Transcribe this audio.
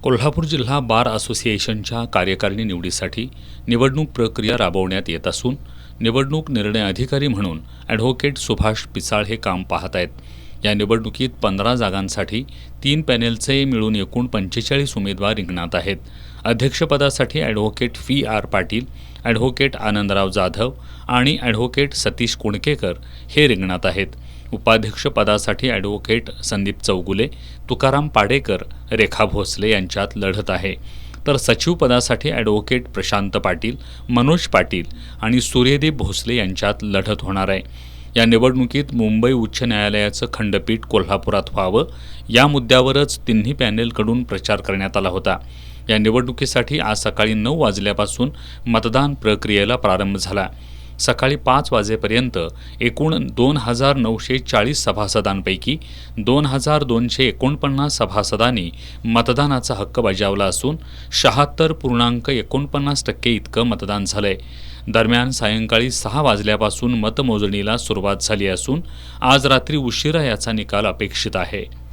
कोल्हापूर जिल्हा बार असोसिएशनच्या कार्यकारिणी निवडीसाठी निवडणूक प्रक्रिया राबवण्यात येत असून निवडणूक निर्णय अधिकारी म्हणून ॲडव्होकेट सुभाष पिसाळ हे काम पाहत आहेत. या निवडणुकीत 15 जागांसाठी 3 पॅनेलचे मिळून एकूण 45 उमेदवार रिंगणात आहेत. अध्यक्षपदासाठी advocate FR Patil, advocate Anandrao Jadhav आणि ॲडव्होकेट सतीश कुणकेकर हे रिंगणात आहेत. उपाध्यक्षपदासाठी ॲडव्होकेट संदीप चौगुले, तुकाराम पाडेकर, रेखा भोसले यांच्यात लढत आहे. तर सचिवपदासाठी ॲडव्होकेट प्रशांत पाटील, मनोज पाटील आणि सूर्यदीप भोसले यांच्यात लढत होणार आहे. या निवडणुकीत मुंबई उच्च न्यायालयाचं खंडपीठ कोल्हापुरात व्हावं या मुद्द्यावरच तिन्ही पॅनेलकडून प्रचार करण्यात आला होता. या निवडणुकीसाठी आज सकाळी 9 वाजल्यापासून मतदान प्रक्रियेला प्रारंभ झाला. सकाळी 5 वाजेपर्यंत एकूण 2940 सभासदांपैकी 2249 सभासदांनी मतदानाचा हक्क बजावला असून 76.49% इतकं मतदान झालंय. दरम्यान सायंकाळी 6 वाजल्यापासून मतमोजणीला सुरुवात झाली असून आज रात्री उशिरा याचा निकाल अपेक्षित आहे.